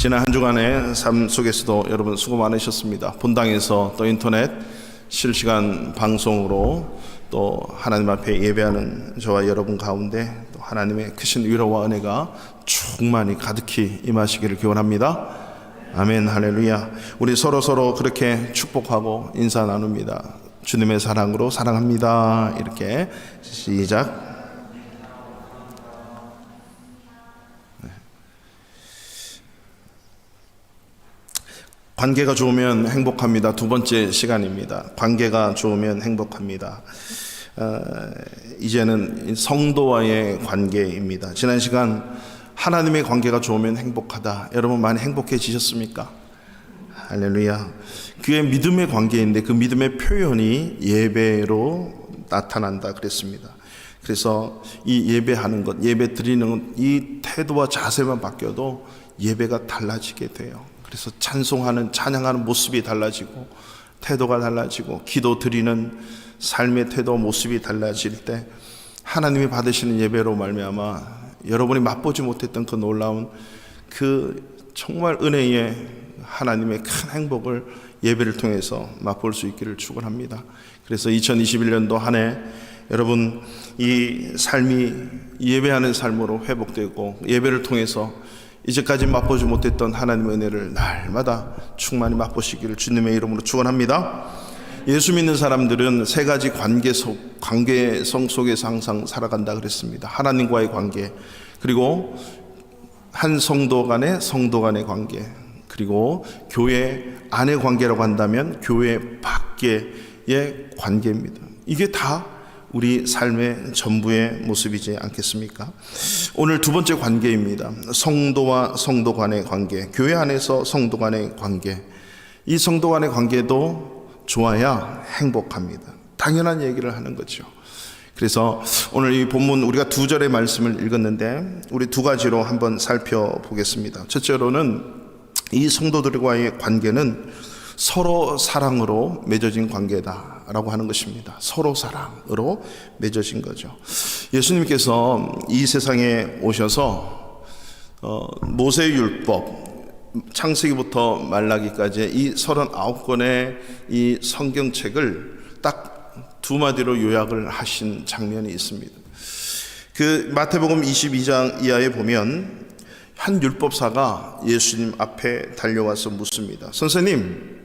지난 한 주간의 삶 속에서도 여러분 수고 많으셨습니다. 본당에서 또 인터넷 실시간 방송으로 또 하나님 앞에 예배하는 저와 여러분 가운데 또 하나님의 크신 위로와 은혜가 충만히 가득히 임하시기를 기원합니다. 아멘, 할렐루야. 우리 서로 그렇게 축복하고 인사 나눕니다. 주님의 사랑으로 사랑합니다. 이렇게 시작. 관계가 좋으면 행복합니다. 두 번째 시간입니다. 관계가 좋으면 행복합니다. 이제는 성도와의 관계입니다. 지난 시간 하나님의 관계가 좋으면 행복하다. 여러분 많이 행복해지셨습니까? 할렐루야. 그의 믿음의 관계인데 그 믿음의 표현이 예배로 나타난다 그랬습니다. 그래서 이 예배하는 것, 예배 드리는 이 태도와 자세만 바뀌어도 예배가 달라지게 돼요. 그래서 찬양하는 모습이 달라지고 태도가 달라지고 기도 드리는 삶의 태도 모습이 달라질 때 하나님이 받으시는 예배로 말미암아 여러분이 맛보지 못했던 그 놀라운 그 정말 은혜의 하나님의 큰 행복을 예배를 통해서 맛볼 수 있기를 축원합니다. 그래서 2021년도 한 해 여러분 이 삶이 예배하는 삶으로 회복되고 예배를 통해서 이제까지 맛보지 못했던 하나님의 은혜를 날마다 충만히 맛보시기를 주님의 이름으로 축원합니다. 예수 믿는 사람들은 세 가지 관계성 속에서 항상 살아간다 그랬습니다. 하나님과의 관계, 그리고 한 성도 간의 관계, 그리고 교회 안의 관계라고 한다면 교회 밖의 관계입니다. 이게 다 우리 삶의 전부의 모습이지 않겠습니까? 오늘 두 번째 관계입니다. 성도와 성도 간의 관계, 교회 안에서 성도 간의 관계. 이 성도 간의 관계도 좋아야 행복합니다. 당연한 얘기를 하는 거죠. 그래서 오늘 이 본문 우리가 두 절의 말씀을 읽었는데 우리 두 가지로 한번 살펴보겠습니다. 첫째로는 이 성도들과의 관계는 서로 사랑으로 맺어진 관계다라고 하는 것입니다. 서로 사랑으로 맺어진 거죠. 예수님께서 이 세상에 오셔서 모세의 율법, 창세기부터 말라기까지 이 39권의 이 성경책을 딱 두 마디로 요약을 하신 장면이 있습니다. 그 마태복음 22장 이하에 보면 한 율법사가 예수님 앞에 달려와서 묻습니다. 선생님,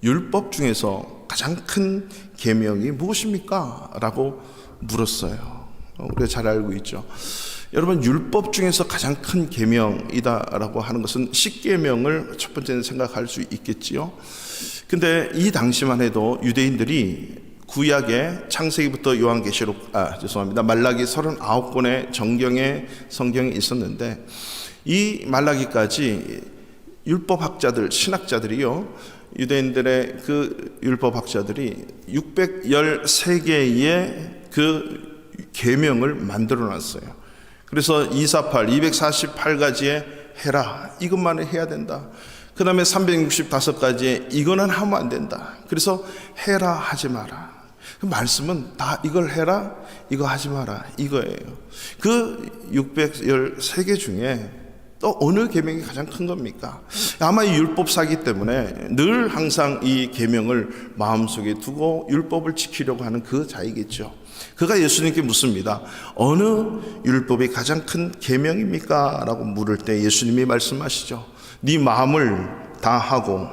율법 중에서 가장 큰 계명이 무엇입니까? 라고 물었어요. 우리가 잘 알고 있죠. 여러분, 율법 중에서 가장 큰 계명이다라고 하는 것은 십계명을 첫 번째는 생각할 수 있겠지요. 근데 이 당시만 해도 유대인들이 구약의 창세기부터 요한계시록, 말라기 39권의 성경이 있었는데 이 말라기까지 율법학자들, 신학자들이요, 유대인들의 그 율법학자들이 613개의 그 계명을 만들어 놨어요. 그래서 248가지의 해라, 이것만을 해야 된다. 그 다음에 365가지의 이거는 하면 안 된다. 그래서 해라, 하지 마라. 그 말씀은 다 이걸 해라, 이거 하지 마라, 이거예요. 그 613개 중에 또 어느 계명이 가장 큰 겁니까? 아마 이 율법사기 때문에 늘 항상 이 계명을 마음속에 두고 율법을 지키려고 하는 그 자이겠죠. 그가 예수님께 묻습니다. 어느 율법이 가장 큰 계명입니까? 라고 물을 때 예수님이 말씀하시죠. 네 마음을 다하고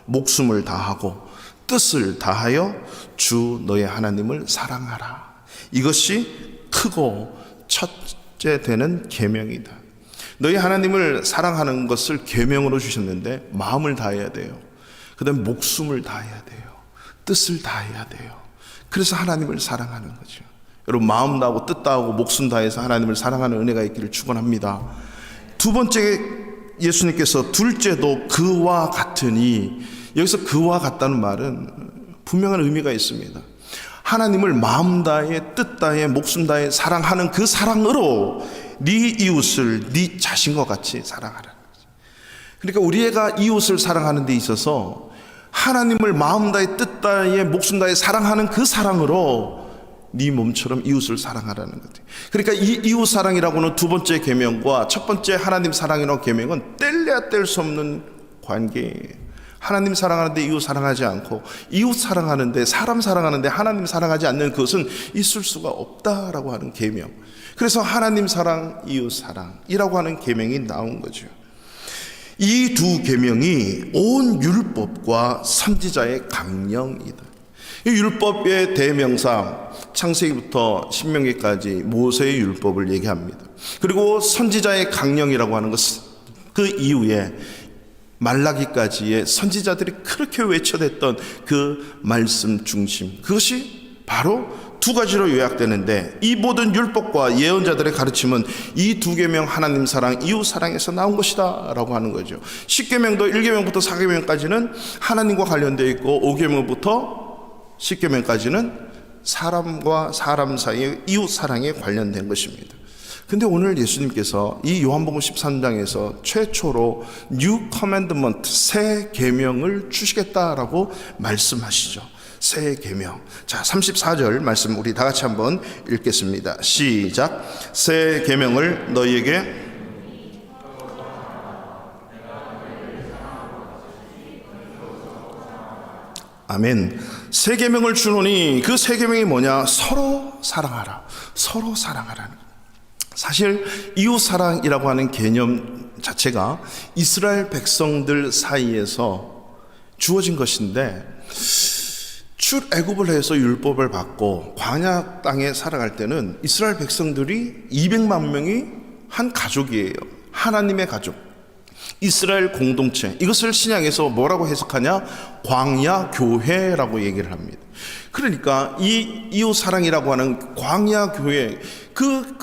목숨을 다하고 뜻을 다하여 주 너의 하나님을 사랑하라. 이것이 크고 첫째 되는 계명이다. 너희 하나님을 사랑하는 것을 계명으로 주셨는데 마음을 다해야 돼요. 그 다음에 목숨을 다해야 돼요. 뜻을 다해야 돼요. 그래서 하나님을 사랑하는 거죠. 여러분, 마음 다하고 뜻 다하고 목숨 다해서 하나님을 사랑하는 은혜가 있기를 축원합니다. 두 번째, 예수님께서 둘째도 그와 같으니, 여기서 그와 같다는 말은 분명한 의미가 있습니다. 하나님을 마음 다해 뜻 다해 목숨 다해 사랑하는 그 사랑으로 네 이웃을 네 자신과 같이 사랑하라. 그러니까 우리가 이웃을 사랑하는 데 있어서 하나님을 마음 다해 뜻 다해 목숨 다해 사랑하는 그 사랑으로 네 몸처럼 이웃을 사랑하라는 거죠. 그러니까 이 이웃 사랑이라고는 두 번째 계명과 첫 번째 하나님 사랑이라는 계명은 뗄래야 뗄 수 없는 관계예요. 하나님 사랑하는데 이웃 사랑하지 않고, 이웃 사랑하는데, 사람 사랑하는데 하나님 사랑하지 않는 그것은 있을 수가 없다라고 하는 계명. 그래서 하나님 사랑, 이웃 사랑이라고 하는 계명이 나온 거죠. 이 두 계명이 온 율법과 선지자의 강령이다. 이 율법의 대명사, 창세기부터 신명기까지 모세의 율법을 얘기합니다. 그리고 선지자의 강령이라고 하는 것은 그 이후에 말라기까지의 선지자들이 그렇게 외쳐댔던 그 말씀 중심, 그것이 바로 두 가지로 요약되는데, 이 모든 율법과 예언자들의 가르침은 이 두 계명, 하나님 사랑, 이웃 사랑에서 나온 것이다 라고 하는 거죠. 10계명도 1계명부터 4계명까지는 하나님과 관련되어 있고, 5계명부터 10계명까지는 사람과 사람 사이의 이웃 사랑에 관련된 것입니다. 근데 오늘 예수님께서 이 요한복음 13장에서 최초로 New Commandment, 새 계명을 주시겠다라고 말씀하시죠. 새 계명. 자, 34절 말씀 우리 다 같이 한번 읽겠습니다. 시작. 새 계명을 너희에게 아멘. 새 계명을 주노니, 그 새 계명이 뭐냐? 서로 사랑하라. 서로 사랑하라는 거예요. 사실 이웃 사랑이라고 하는 개념 자체가 이스라엘 백성들 사이에서 주어진 것인데, 출애굽을 해서 율법을 받고 광야 땅에 살아갈 때는 이스라엘 백성들이 200만 명이 한 가족이에요. 하나님의 가족, 이스라엘 공동체. 이것을 신약에서 뭐라고 해석하냐? 광야 교회라고 얘기를 합니다. 그러니까 이 이웃 사랑이라고 하는 광야 교회, 그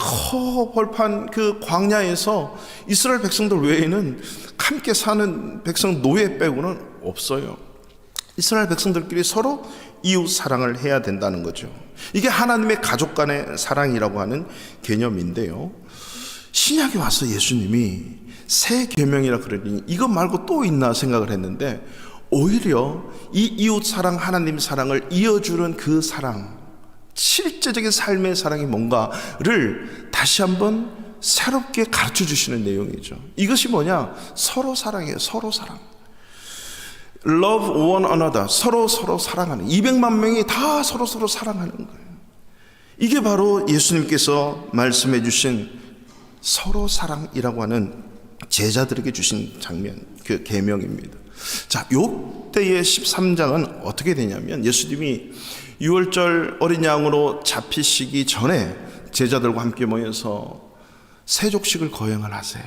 벌판 그 광야에서 이스라엘 백성들 외에는 함께 사는 백성 노예 빼고는 없어요. 이스라엘 백성들끼리 서로 이웃 사랑을 해야 된다는 거죠. 이게 하나님의 가족 간의 사랑이라고 하는 개념인데요, 신약에 와서 예수님이 새 계명이라 그러니 이것 말고 또 있나 생각을 했는데, 오히려 이 이웃 사랑, 하나님 사랑을 이어주는 그 사랑, 실제적인 삶의 사랑이 뭔가를 다시 한번 새롭게 가르쳐 주시는 내용이죠. 이것이 뭐냐? 서로 사랑이에요. 서로 사랑. Love one another. 서로 사랑하는, 200만 명이 다 서로 사랑하는 거예요. 이게 바로 예수님께서 말씀해 주신 서로 사랑이라고 하는 제자들에게 주신 장면, 그 계명입니다. 자, 요때의 13장은 어떻게 되냐면, 예수님이 6월절 어린 양으로 잡히시기 전에 제자들과 함께 모여서 세족식을 거행을 하세요.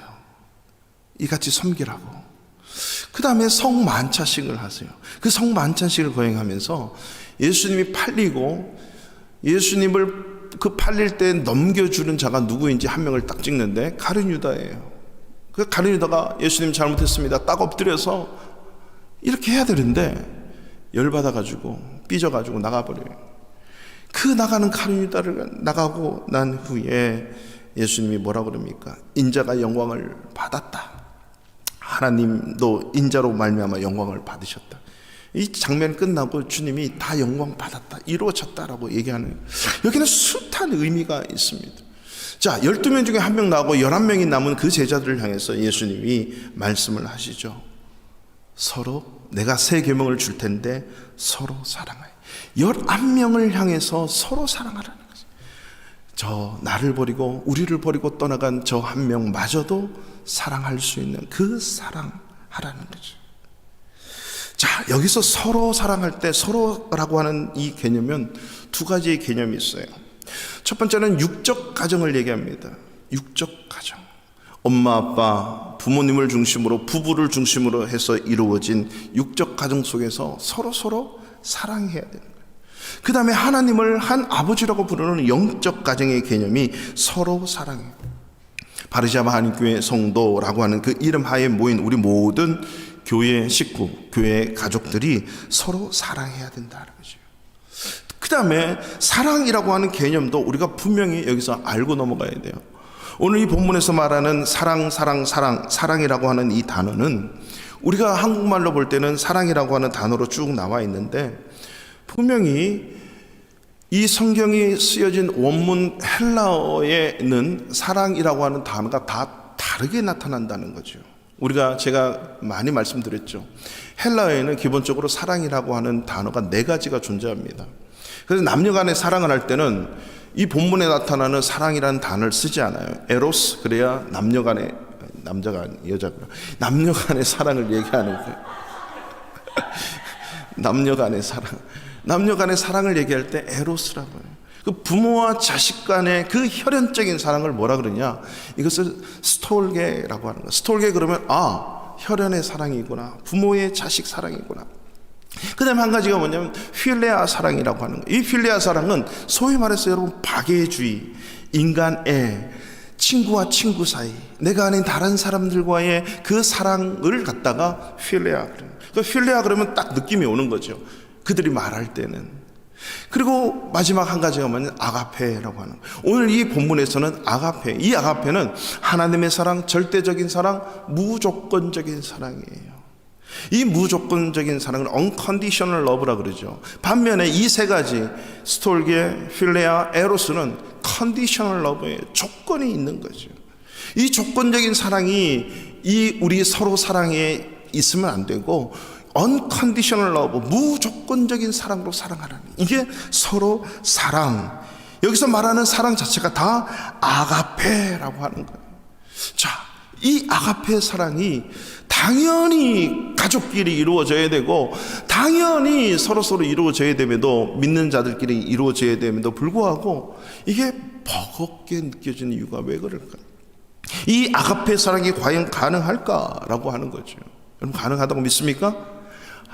이같이 섬기라고. 그 다음에 성만찬식을 하세요. 그 성만찬식을 거행하면서 예수님이 팔리고, 예수님을 그 팔릴 때 넘겨주는 자가 누구인지 한 명을 딱 찍는데 가룟 유다예요. 그 가룟 유다가 예수님 잘못했습니다, 딱 엎드려서 이렇게 해야 되는데 열받아가지고 삐져가지고 나가버려요. 그 나가는 가룟 유다를 나가고 난 후에 예수님이 뭐라 그럽니까? 인자가 영광을 받았다. 하나님도 인자로 말미암아 영광을 받으셨다. 이 장면 끝나고 주님이 다 영광 받았다, 이루어졌다라고 얘기하는, 여기는 숱한 의미가 있습니다. 자, 12명 중에 한 명 나오고 11명이 남은 그 제자들을 향해서 예수님이 말씀을 하시죠. 서로, 내가 새 계명을 줄 텐데 서로 사랑하여. 11명을 향해서 서로 사랑하라는 거죠. 저 나를 버리고 우리를 버리고 떠나간 저 한 명마저도 사랑할 수 있는 그 사랑하라는 거죠. 자, 여기서 서로 사랑할 때, 서로라고 하는 이 개념은 두 가지의 개념이 있어요. 첫 번째는 육적 가정을 얘기합니다. 육적 가정. 엄마, 아빠, 부모님을 중심으로, 부부를 중심으로 해서 이루어진 육적 가정 속에서 서로 사랑해야 되는 거예요. 그 다음에 하나님을 한 아버지라고 부르는 영적 가정의 개념이 서로 사랑해요. 바르샤바 한인교회 성도라고 하는 그 이름 하에 모인 우리 모든 교회 식구, 교회 가족들이 서로 사랑해야 된다는 거죠. 그 다음에 사랑이라고 하는 개념도 우리가 분명히 여기서 알고 넘어가야 돼요. 오늘 이 본문에서 말하는 사랑이라고 하는 이 단어는 우리가 한국말로 볼 때는 사랑이라고 하는 단어로 쭉 나와 있는데, 분명히 이 성경이 쓰여진 원문 헬라어에는 사랑이라고 하는 단어가 다 다르게 나타난다는 거죠. 제가 많이 말씀드렸죠. 헬라어에는 기본적으로 사랑이라고 하는 단어가 4가지가 존재합니다. 그래서 남녀 간의 사랑을 할 때는 이 본문에 나타나는 사랑이라는 단어를 쓰지 않아요. 에로스, 그래야 남녀 간의, 남자가 여자구나, 남녀 간의 사랑을 얘기하는 거예요. 남녀 간의 사랑을 얘기할 때 에로스라고 해요. 그 부모와 자식 간의 그 혈연적인 사랑을 뭐라 그러냐, 이것을 스톨게라고 하는 거예요. 스톨게 그러면 혈연의 사랑이구나, 부모의 자식 사랑이구나. 그 다음에 한 가지가 뭐냐면 필레아 사랑이라고 하는 거예요. 이 필레아 사랑은 소위 말해서 여러분 박애주의, 인간의 친구와 친구 사이, 내가 아닌 다른 사람들과의 그 사랑을 갖다가 필레아 그래요. 그 필레아 그러면 딱 느낌이 오는 거죠, 그들이 말할 때는. 그리고 마지막 한 가지가 뭐냐면 아가페라고 하는 거예요. 오늘 이 본문에서는 아가페, 이 아가페는 하나님의 사랑, 절대적인 사랑, 무조건적인 사랑이에요. 이 무조건적인 사랑을 unconditional love라 그러죠. 반면에 이 3가지 스톨게, 필레아, 에로스는 conditional love예요. 조건이 있는 거죠. 이 조건적인 사랑이 우리 서로 사랑에 있으면 안 되고 unconditional love, 무조건적인 사랑으로 사랑하라는, 이게 서로 사랑. 여기서 말하는 사랑 자체가 다 아가페라고 하는 거예요. 자, 이 아가페 사랑이 당연히 가족끼리 이루어져야 되고, 당연히 서로 이루어져야 됨에도, 믿는 자들끼리 이루어져야 됨에도 불구하고 이게 버겁게 느껴지는 이유가 왜 그럴까요? 이 아가페 사랑이 과연 가능할까라고 하는 거죠. 여러분, 가능하다고 믿습니까?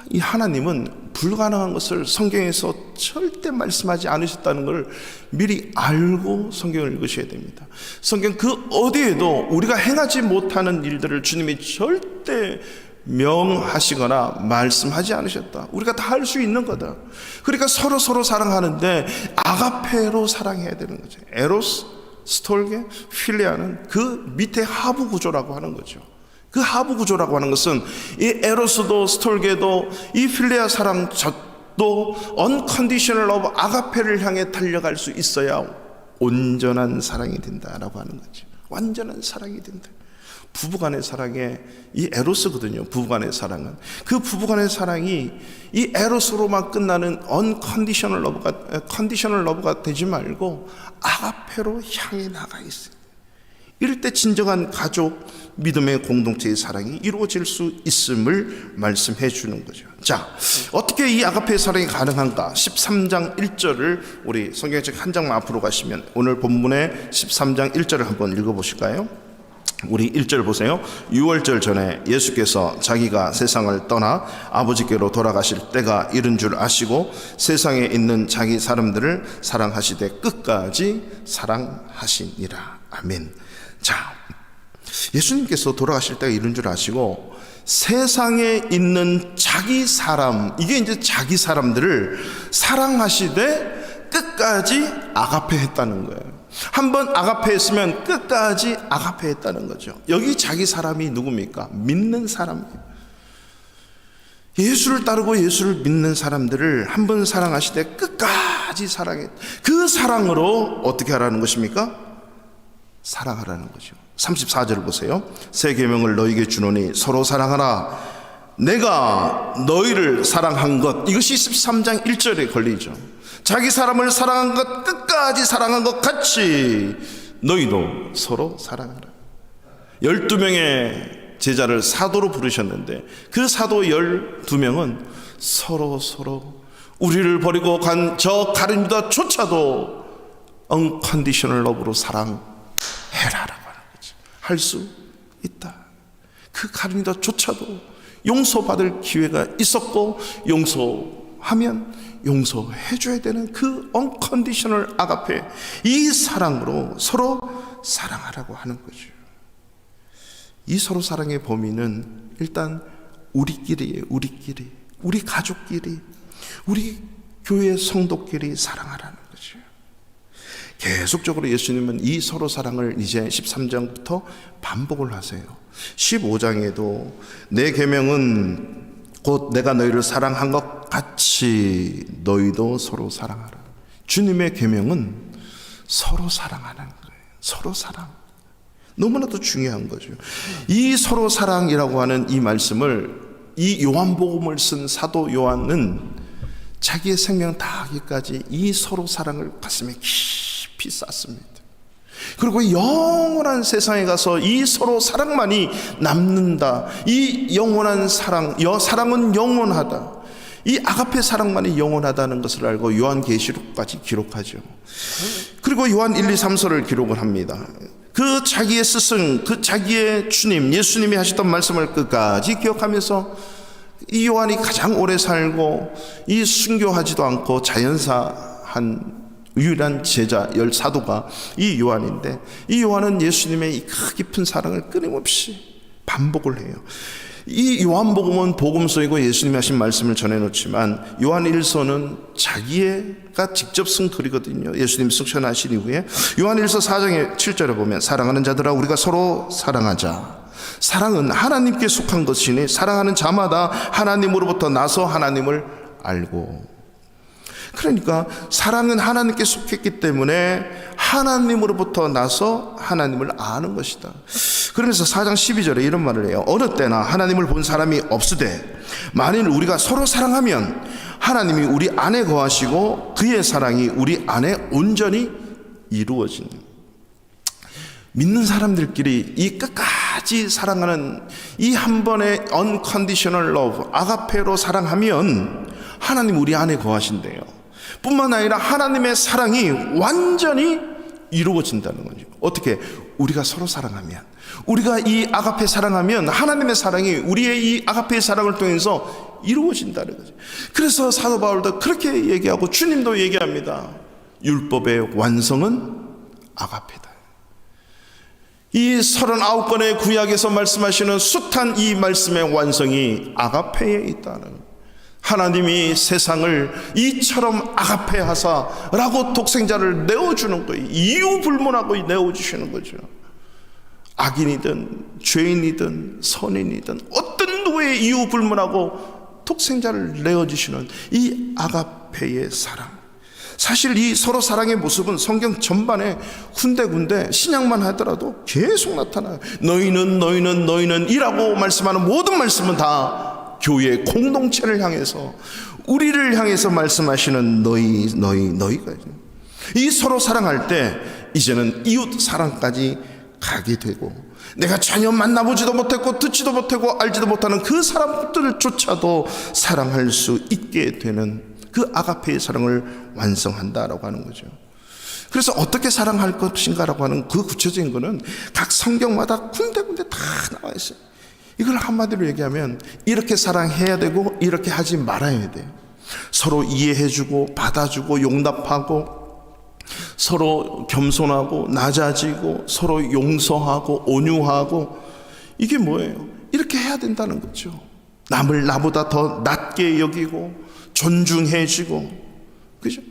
이 하나님은 불가능한 것을 성경에서 절대 말씀하지 않으셨다는 걸 미리 알고 성경을 읽으셔야 됩니다. 성경 그 어디에도 우리가 행하지 못하는 일들을 주님이 절대 명하시거나 말씀하지 않으셨다. 우리가 다 할 수 있는 거다. 그러니까 서로 사랑하는데 아가페로 사랑해야 되는 거죠. 에로스, 스톨게, 필레아는 그 밑에 하부 구조라고 하는 거죠. 그 하부 구조라고 하는 것은 이 에로스도 스톨게도 이 필레아 사랑도 unconditional love, 아가페를 향해 달려갈 수 있어야 온전한 사랑이 된다라고 하는 거죠. 완전한 사랑이 된다. 부부간의 사랑에 이 에로스거든요. 부부간의 사랑은 그 부부간의 사랑이 이 에로스로만 끝나는 unconditional love가, conditional love가 되지 말고 아가페로 향해 나가 있어요. 이럴 때 진정한 가족, 믿음의 공동체의 사랑이 이루어질 수 있음을 말씀해 주는 거죠. 자, 어떻게 이 아가페의 사랑이 가능한가? 13장 1절을 우리 성경책 한 장만 앞으로 가시면 오늘 본문의 13장 1절을 한번 읽어보실까요? 우리 1절 보세요. 6월절 전에 예수께서 자기가 세상을 떠나 아버지께로 돌아가실 때가 이른 줄 아시고 세상에 있는 자기 사람들을 사랑하시되 끝까지 사랑하시니라. 아멘. 자, 예수님께서 돌아가실 때가 이른 줄 아시고 세상에 있는 자기 사람, 이게 이제 자기 사람들을 사랑하시되 끝까지 아가페 했다는 거예요. 한번 아가페 했으면 끝까지 아가페 했다는 거죠. 여기 자기 사람이 누굽니까? 믿는 사람이에요. 예수를 따르고 예수를 믿는 사람들을 한번 사랑하시되 끝까지 사랑해. 그 사랑으로 어떻게 하라는 것입니까? 사랑하라는 거죠. 34절을 보세요. 새 계명을 너희에게 주노니 서로 사랑하라. 내가 너희를 사랑한 것, 이것이 13장 1절에 걸리죠. 자기 사람을 사랑한 것, 끝까지 사랑한 것 같이 너희도 서로 사랑하라. 12명의 제자를 사도로 부르셨는데 그 사도 12명은 서로 우리를 버리고 간 저 가룟 유다조차도 unconditional love로 사랑해라라고 하는 거죠. 할 수 있다. 그 가룟 유다조차도 용서받을 기회가 있었고 용서하면 용서해줘야 되는 그 unconditional 아가페, 이 사랑으로 서로 사랑하라고 하는 거죠. 이 서로 사랑의 범위는 일단 우리끼리예요. 우리 가족끼리, 우리 교회 성도끼리 사랑하라는 거죠. 계속적으로 예수님은 이 서로 사랑을 이제 13장부터 반복을 하세요. 15장에도 내 계명은 곧 내가 너희를 사랑한 것 같이 너희도 서로 사랑하라. 주님의 계명은 서로 사랑하는 거예요. 서로 사랑. 너무나도 중요한 거죠. 이 서로 사랑이라고 하는 이 말씀을, 이 요한복음을 쓴 사도 요한은 자기의 생명 다하기까지 이 서로 사랑을 가슴에 깊이 쌌습니다. 그리고 영원한 세상에 가서 이 서로 사랑만이 남는다. 이 영원한 사랑, 사랑은 영원하다. 이 아가페 사랑만이 영원하다는 것을 알고 요한계시록까지 기록하죠. 그리고 요한 1, 2, 3서를 기록을 합니다. 그 자기의 스승, 그 자기의 주님, 예수님이 하셨던 말씀을 끝까지 기억하면서 이 요한이 가장 오래 살고 이 순교하지도 않고 자연사한 유일한 제자 사도가 이 요한인데, 이 요한은 예수님의 이 깊은 사랑을 끊임없이 반복을 해요. 이 요한복음은 복음서이고 예수님이 하신 말씀을 전해놓지만 요한 1서는 자기가 직접 쓴 글이거든요. 예수님이 승천하신 이후에 요한 1서 4장의 7절에 보면 사랑하는 자들아 우리가 서로 사랑하자. 사랑은 하나님께 속한 것이니 사랑하는 자마다 하나님으로부터 나서 하나님을 알고. 그러니까 사랑은 하나님께 속했기 때문에 하나님으로부터 나서 하나님을 아는 것이다. 그러면서 4장 12절에 이런 말을 해요. 어느 때나 하나님을 본 사람이 없으되 만일 우리가 서로 사랑하면 하나님이 우리 안에 거하시고 그의 사랑이 우리 안에 온전히 이루어진다. 믿는 사람들끼리 이 끝까지 사랑하는 이 한 번의 unconditional love, 아가페로 사랑하면 하나님 우리 안에 거하신대요. 뿐만 아니라 하나님의 사랑이 완전히 이루어진다는 거죠. 어떻게? 우리가 서로 사랑하면, 우리가 이 아가페 사랑하면 하나님의 사랑이 우리의 이 아가페의 사랑을 통해서 이루어진다는 거죠. 그래서 사도 바울도 그렇게 얘기하고 주님도 얘기합니다. 율법의 완성은 아가페다. 이 39권의 구약에서 말씀하시는 숱한 이 말씀의 완성이 아가페에 있다는 거예요. 하나님이 세상을 이처럼 아가페 하사라고 독생자를 내어주는 거예요. 이유 불문하고 내어주시는 거죠. 악인이든 죄인이든 선인이든 어떤 누구의 이유 불문하고 독생자를 내어주시는 이 아가페의 사랑. 사실 이 서로 사랑의 모습은 성경 전반에 군데군데 신약만 하더라도 계속 나타나요. 너희는 이라고 말씀하는 모든 말씀은 다 교회 공동체를 향해서, 우리를 향해서 말씀하시는 너희가 이 서로 사랑할 때 이제는 이웃 사랑까지 가게 되고, 내가 전혀 만나보지도 못했고 듣지도 못하고 알지도 못하는 그 사람들조차도 사랑할 수 있게 되는 그 아가페의 사랑을 완성한다라고 하는 거죠. 그래서 어떻게 사랑할 것인가라고 하는 그 구체적인 거는 각 성경마다 군데군데 다 나와 있어요. 이걸 한마디로 얘기하면 이렇게 사랑해야 되고 이렇게 하지 말아야 돼요. 서로 이해해주고 받아주고 용납하고 서로 겸손하고 낮아지고 서로 용서하고 온유하고, 이게 뭐예요? 이렇게 해야 된다는 거죠. 남을 나보다 더 낮게 여기고 존중해주고, 그죠?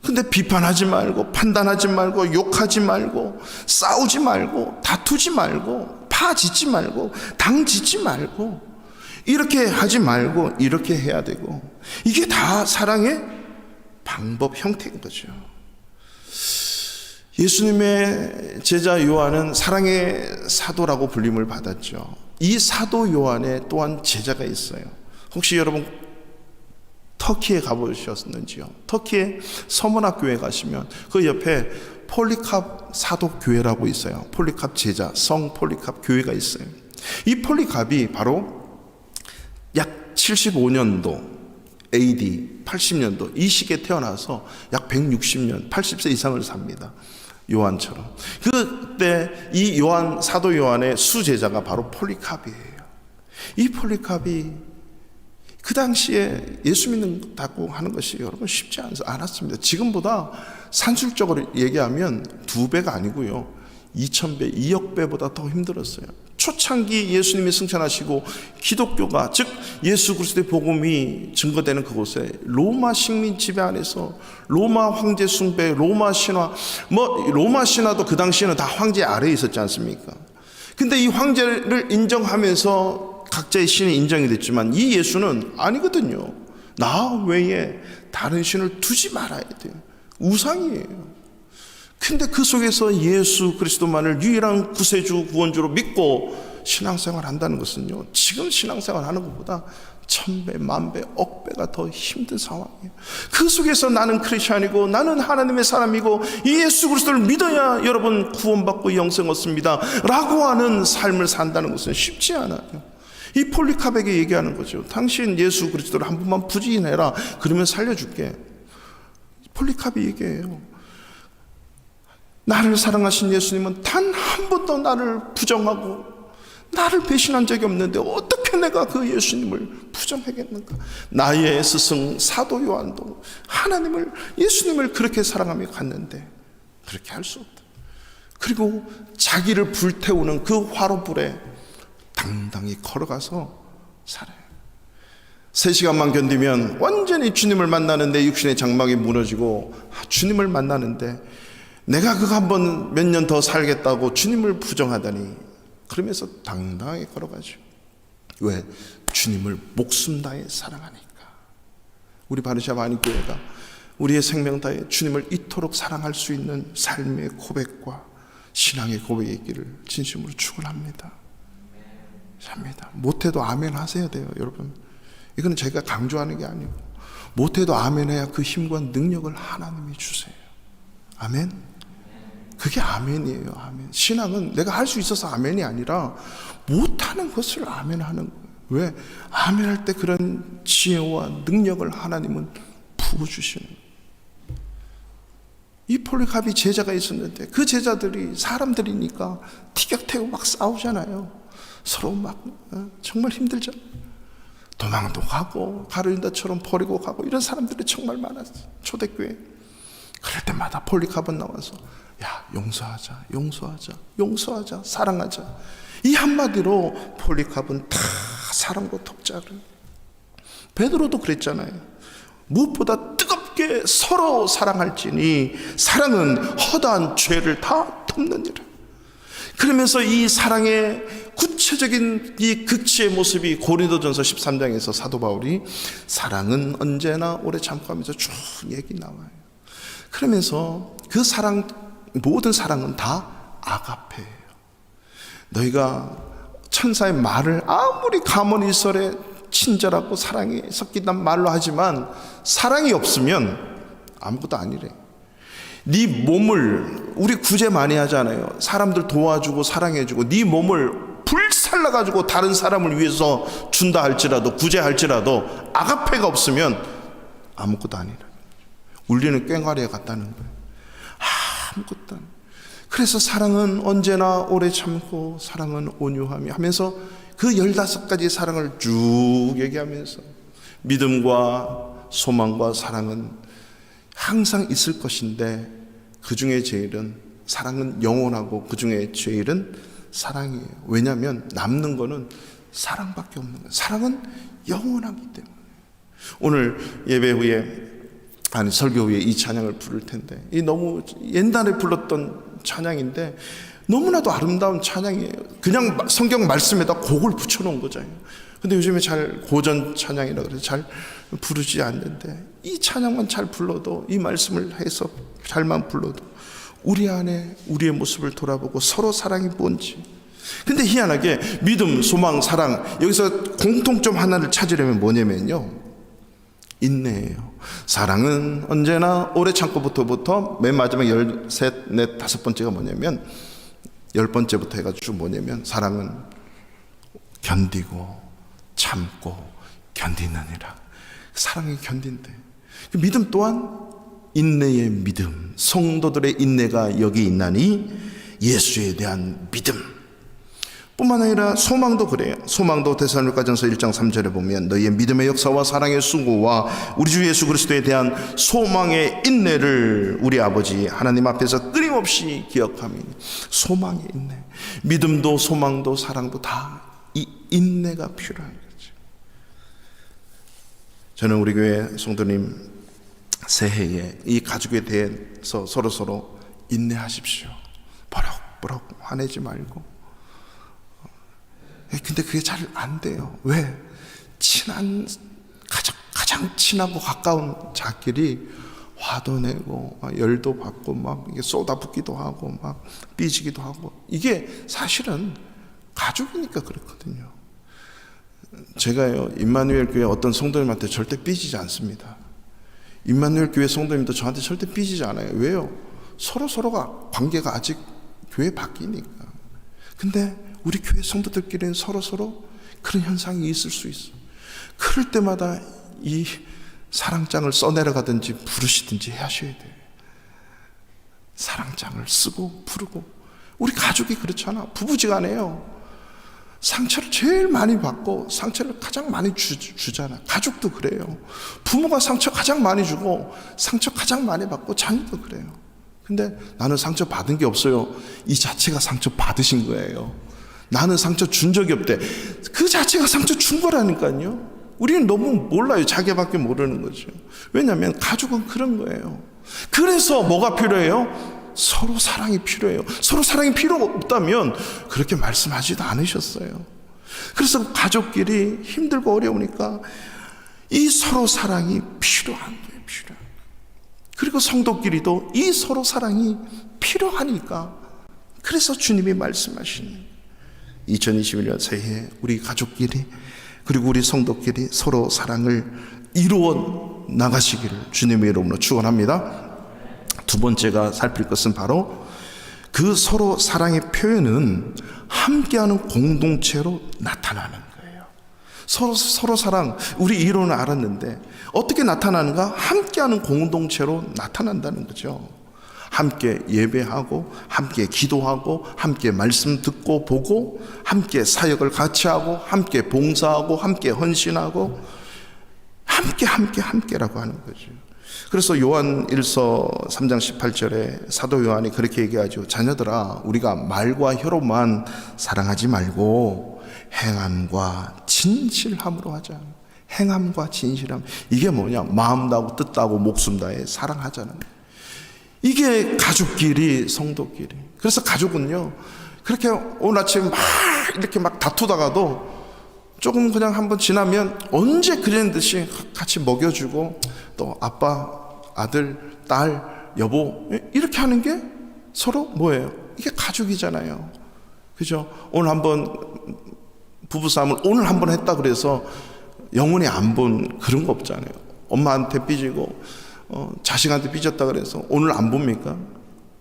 근데 비판하지 말고 판단하지 말고 욕하지 말고 싸우지 말고 다투지 말고 파 짓지 말고 당 짓지 말고 이렇게 하지 말고 이렇게 해야 되고, 이게 다 사랑의 방법 형태인 거죠. 예수님의 제자 요한은 사랑의 사도라고 불림을 받았죠. 이 사도 요한에 또한 제자가 있어요. 혹시 여러분 터키에 가보셨는지요? 터키에 서문학 교회 가시면 그 옆에 폴리캅 사도교회라고 있어요. 폴리캅 제자, 성 폴리캅 교회가 있어요. 이 폴리캅이 바로 약 75년도 AD 80년도 이 시기에 태어나서 약 160년 80세 이상을 삽니다. 요한처럼. 그때 이 요한, 사도 요한의 수제자가 바로 폴리캅이에요. 이 폴리캅이 그 당시에 예수 믿는다고 하는 것이 여러분 쉽지 않았습니다. 지금보다 산술적으로 얘기하면 2배가 아니고요, 2000배, 2억 배보다 더 힘들었어요. 초창기 예수님이 승천하시고 기독교가, 즉 예수 그리스도의 복음이 증거되는 그곳에 로마 식민 지배 안에서 로마 황제 숭배, 로마 신화, 로마 신화도 그 당시에는 다 황제 아래에 있었지 않습니까? 근데 이 황제를 인정하면서 각자의 신이 인정이 됐지만 이 예수는 아니거든요. 나 외에 다른 신을 두지 말아야 돼요. 우상이에요. 근데 그 속에서 예수 그리스도만을 유일한 구세주 구원주로 믿고 신앙생활 한다는 것은요, 지금 신앙생활 하는 것보다 1000배, 10,000배, 억배가 더 힘든 상황이에요. 그 속에서 나는 크리스찬이고 나는 하나님의 사람이고 예수 그리스도를 믿어야 여러분 구원받고 영생 얻습니다 라고 하는 삶을 산다는 것은 쉽지 않아요. 이 폴리카백에 얘기하는 거죠. 당신 예수 그리스도를 한 번만 부인해라, 그러면 살려줄게. 폴리카백이 얘기해요. 나를 사랑하신 예수님은 단 한 번도 나를 부정하고 나를 배신한 적이 없는데 어떻게 내가 그 예수님을 부정하겠는가. 나의 스승 사도 요한도 하나님을, 예수님을 그렇게 사랑하며 갔는데 그렇게 할 수 없다. 그리고 자기를 불태우는 그 화로불에 당당히 걸어가서 살아요. 3시간만 견디면 완전히 주님을 만나는 내 육신의 장막이 무너지고 주님을 만나는데 내가 그거 한번 몇 년 더 살겠다고 주님을 부정하다니, 그러면서 당당하게 걸어가죠. 왜? 주님을 목숨 다해 사랑하니까. 우리 바르샤바 안익교회가 우리의 생명 다해 주님을 이토록 사랑할 수 있는 삶의 고백과 신앙의 고백이 있기를 진심으로 축원합니다. 못해도 아멘 하셔야 돼요, 여러분. 이거는 제가 강조하는 게 아니고, 못해도 아멘 해야 그 힘과 능력을 하나님이 주세요. 아멘. 그게 아멘이에요. 아멘. 신앙은 내가 할 수 있어서 아멘이 아니라 못하는 것을 아멘하는 거예요. 왜? 아멘할 때 그런 지혜와 능력을 하나님은 부어주시는 거예요. 이 폴리카비 제자가 있었는데 그 제자들이 사람들이니까 티격태격 막 싸우잖아요. 서로 막 정말 힘들잖아요. 도망도 가고 가르린다처럼 버리고 가고 이런 사람들이 정말 많았어요, 초대교회. 그럴 때마다 폴리카본 나와서 야, 용서하자, 사랑하자. 이 한마디로 폴리카본 다 사랑과 돕자. 베드로도 그랬잖아요. 무엇보다 뜨겁게 서로 사랑할지니 사랑은 허다한 죄를 다 덮느니라. 그러면서 이 사랑의 구체적인 이 극치의 모습이 고린도전서 13장에서 사도 바울이 사랑은 언제나 오래 참고 하면서 쭉 얘기 나와요. 그러면서 그 사랑, 모든 사랑은 다 아가페예요. 너희가 천사의 말을 아무리 가문일설에 친절하고 사랑이 섞인단 말로 하지만 사랑이 없으면 아무것도 아니래. 네 몸을, 우리 구제 많이 하잖아요. 사람들 도와주고 사랑해주고 네 몸을 불살라가지고 다른 사람을 위해서 준다 할지라도, 구제할지라도 아가페가 없으면 아무것도 아니래. 울리는 꽹과리에 갔다는 거예요. 아무것도 아니에요. 그래서 사랑은 언제나 오래 참고 사랑은 온유하며 하면서 그 15가지 사랑을 쭉 얘기하면서 믿음과 소망과 사랑은 항상 있을 것인데 그 중에 제일은, 사랑은 영원하고 그 중에 제일은 사랑이에요. 왜냐하면 남는 거는 사랑밖에 없는 거예요. 사랑은 영원하기 때문에. 오늘 예배 후에, 아니 설교 후에 이 찬양을 부를 텐데, 이 너무 옛날에 불렀던 찬양인데 너무나도 아름다운 찬양이에요. 그냥 성경 말씀에다 곡을 붙여놓은 거잖아요. 근데 요즘에 잘 고전 찬양이라 그래서 잘 부르지 않는데, 이 찬양만 잘 불러도, 이 말씀을 해서 잘만 불러도 우리 안에 우리의 모습을 돌아보고 서로 사랑이 뭔지. 근데 희한하게 믿음, 소망, 사랑, 여기서 공통점 하나를 찾으려면 뭐냐면요, 인내예요. 사랑은 언제나 오래 참고부터 맨 마지막 13, 14, 5번째가 뭐냐면, 10번째부터 해가지고 뭐냐면, 사랑은 견디고 참고 견디느니라. 사랑이 견딘대. 믿음 또한 인내의 믿음, 성도들의 인내가 여기 있나니 예수에 대한 믿음 뿐만 아니라 소망도 그래요. 소망도 데살로니가전서 1장 3절에 보면 너희의 믿음의 역사와 사랑의 수고와 우리 주 예수 그리스도에 대한 소망의 인내를 우리 아버지 하나님 앞에서 끊임없이 기억하며, 소망의 인내, 믿음도 소망도 사랑도 다 이 인내가 필요한 거죠. 저는 우리 교회 성도님 새해에 이 가족에 대해서 서로 인내하십시오. 버럭버럭 화내지 말고. 근데 그게 잘 안 돼요. 왜? 친한 가장 친하고 가까운 자끼리 화도 내고 막 열도 받고 막 이게 쏟아붓기도 하고 막 삐지기도 하고, 이게 사실은 가족이니까 그렇거든요. 제가요, 임마누엘 교회 어떤 성도님한테 절대 삐지지 않습니다. 임마누엘 교회 성도님도 저한테 절대 삐지지 않아요. 왜요? 서로가 관계가 아직 교회 바뀌니까. 근데 우리 교회 성도들끼리는 서로 그런 현상이 있을 수 있어. 그럴 때마다 이 사랑장을 써내려가든지 부르시든지 하셔야 돼요. 사랑장을 쓰고 부르고. 우리 가족이 그렇잖아. 부부지간에요, 상처를 제일 많이 받고 상처를 가장 많이 주잖아. 가족도 그래요. 부모가 상처 가장 많이 주고 상처 가장 많이 받고 자녀도 그래요. 근데 나는 상처 받은 게 없어요. 이 자체가 상처 받으신 거예요. 나는 상처 준 적이 없대. 그 자체가 상처 준 거라니까요. 우리는 너무 몰라요. 자기밖에 모르는 거죠. 왜냐하면 가족은 그런 거예요. 그래서 뭐가 필요해요? 서로 사랑이 필요해요. 서로 사랑이 필요 없다면 그렇게 말씀하지도 않으셨어요. 그래서 가족끼리 힘들고 어려우니까 이 서로 사랑이 필요한 거예요. 필요한 거예요. 그리고 성도끼리도 이 서로 사랑이 필요하니까, 그래서 주님이 말씀하시는 2021년 새해 우리 가족끼리 그리고 우리 성도끼리 서로 사랑을 이루어 나가시기를 주님의 이름으로 축원합니다. 두 번째가 살필 것은 바로 그 서로 사랑의 표현은 함께하는 공동체로 나타나는 거예요. 서로 사랑, 우리 이론을 알았는데 어떻게 나타나는가? 함께하는 공동체로 나타난다는 거죠. 함께 예배하고 함께 기도하고 함께 말씀 듣고 보고 함께 사역을 같이 하고 함께 봉사하고 함께 헌신하고 함께라고 하는 거죠. 그래서 요한 1서 3장 18절에 사도 요한이 그렇게 얘기하죠. 자녀들아, 우리가 말과 혀로만 사랑하지 말고 행함과 진실함으로 하자. 행함과 진실함, 이게 뭐냐? 마음 다하고 뜻 다하고 목숨 다해 사랑하자는 거예요. 이게 가족끼리, 성도끼리. 그래서 가족은요, 그렇게 오늘 아침 막 이렇게 막 다투다가도 조금 그냥 한번 지나면 언제 그런 듯이 같이 먹여주고, 또 아빠, 아들, 딸, 여보 이렇게 하는 게 서로 뭐예요? 이게 가족이잖아요. 그죠? 오늘 한번 부부싸움을 오늘 한번 했다 그래서 영원히 안 본 그런 거 없잖아요. 엄마한테 삐지고 자식한테 삐졌다 그래서 오늘 안 봅니까?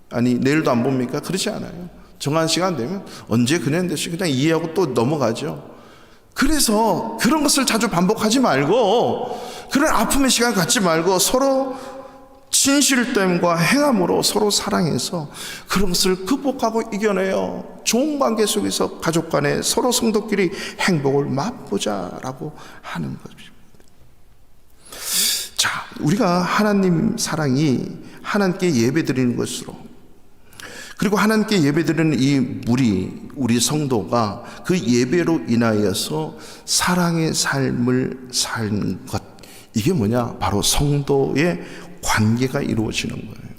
아니 내일도 안 봅니까? 그렇지 않아요. 정한 시간 되면 언제 그랬는지 그냥 이해하고 또 넘어가죠. 그래서 그런 것을 자주 반복하지 말고, 그런 아픔의 시간 갖지 말고 서로 진실됨과 행함으로 서로 사랑해서 그런 것을 극복하고 이겨내요. 좋은 관계 속에서 가족 간에 서로 성도끼리 행복을 맛보자라고 하는 거죠. 자, 우리가 하나님 사랑이 하나님께 예배드리는 것으로, 그리고 하나님께 예배드리는 이 우리 성도가 그 예배로 인하여서 사랑의 삶을 산 것, 이게 뭐냐? 바로 성도의 관계가 이루어지는 거예요.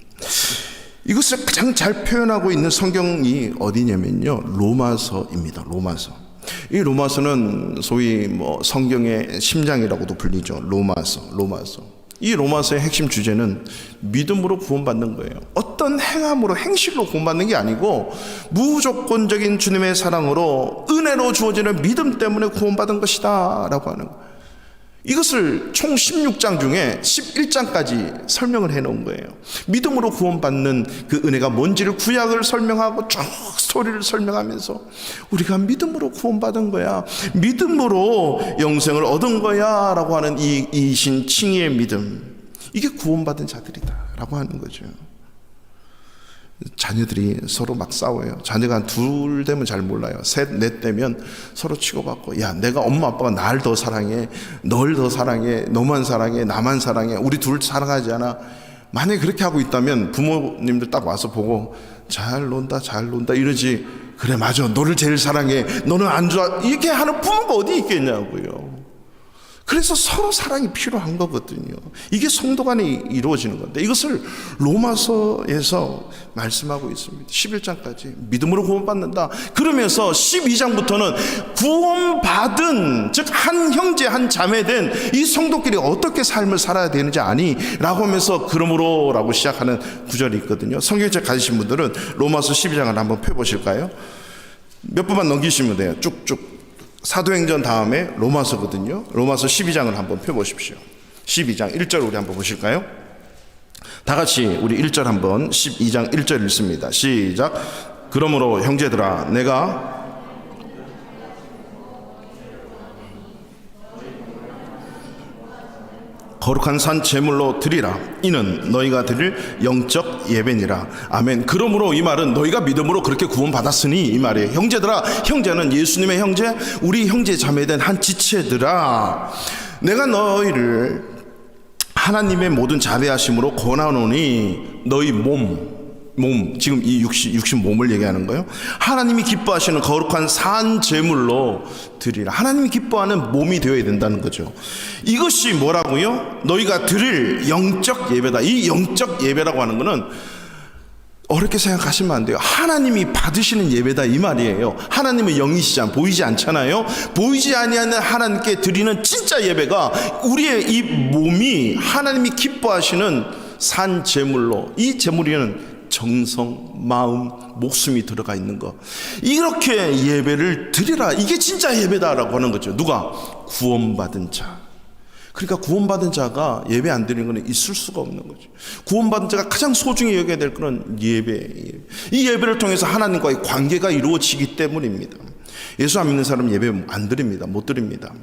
이것을 가장 잘 표현하고 있는 성경이 어디냐면요, 로마서입니다. 로마서. 이 로마서는 소위 성경의 심장이라고도 불리죠. 로마서. 이 로마서의 핵심 주제는 믿음으로 구원받는 거예요. 어떤 행함으로, 행실로 구원받는 게 아니고 무조건적인 주님의 사랑으로 은혜로 주어지는 믿음 때문에 구원받은 것이다 라고 하는 거예요. 이것을 총 16장 중에 11장까지 설명을 해놓은 거예요. 믿음으로 구원받는 그 은혜가 뭔지를 구약을 설명하고 쭉 스토리를 설명하면서 우리가 믿음으로 구원받은 거야, 믿음으로 영생을 얻은 거야 라고 하는 이 신칭의의 믿음, 이게 구원받은 자들이다 라고 하는 거죠. 자녀들이 서로 막 싸워요. 자녀가 둘 되면 잘 몰라요. 셋, 넷 되면 서로 치고받고, 야, 내가 엄마 아빠가 날 더 사랑해, 널 더 사랑해, 너만 사랑해, 나만 사랑해, 우리 둘 사랑하지 않아. 만약에 그렇게 하고 있다면 부모님들 딱 와서 보고 잘 논다 이러지. 그래, 맞아, 너를 제일 사랑해, 너는 안 좋아, 이렇게 하는 부모가 어디 있겠냐고요. 그래서 서로 사랑이 필요한 거거든요. 이게 성도 간에 이루어지는 건데 이것을 로마서에서 말씀하고 있습니다. 11장까지 믿음으로 구원받는다. 그러면서 12장부터는 구원받은, 즉 한 형제 한 자매된 이 성도끼리 어떻게 삶을 살아야 되는지 아니? 라고 하면서 그러므로 라고 시작하는 구절이 있거든요. 성경책 가지신 분들은 로마서 12장을 한번 펴보실까요? 몇 번만 넘기시면 돼요. 쭉쭉. 사도행전 다음에 로마서거든요. 로마서 12장을 한번 펴보십시오. 12장 1절 우리 한번 보실까요? 다 같이 우리 1절 한번 12장 1절 읽습니다. 시작. 그러므로 형제들아 내가 거룩한 산 제물로 드리라. 이는 너희가 드릴 영적 예배니라. 아멘. 그러므로 이 말은 너희가 믿음으로 그렇게 구원받았으니 이 말이에요. 형제들아, 형제는 예수님의 형제, 우리 형제 자매된 한 지체들아, 내가 너희를 하나님의 모든 자비하심으로 권하노니 너희 몸 지금 이 육신 몸을 얘기하는 거예요. 하나님이 기뻐하시는 거룩한 산 제물로 드리라. 하나님이 기뻐하는 몸이 되어야 된다는 거죠. 이것이 뭐라고요? 너희가 드릴 영적 예배다. 이 영적 예배라고 하는 거는 어렵게 생각하시면 안 돼요. 하나님이 받으시는 예배다 이 말이에요. 하나님은 영이시잖아요. 보이지 않잖아요. 보이지 아니하는 하나님께 드리는 진짜 예배가 우리의 이 몸이 하나님이 기뻐하시는 산 제물로, 이 제물에는 정성, 마음, 목숨이 들어가 있는 거, 이렇게 예배를 드리라. 이게 진짜 예배다라고 하는 거죠. 누가? 구원받은 자. 그러니까 구원받은 자가 예배 안 드리는 것은 있을 수가 없는 거죠. 구원받은 자가 가장 소중히 여겨야 될 것은 예배예요. 이 예배를 통해서 하나님과의 관계가 이루어지기 때문입니다. 예수 안 믿는 사람은 예배 안 드립니다. 못 드립니다.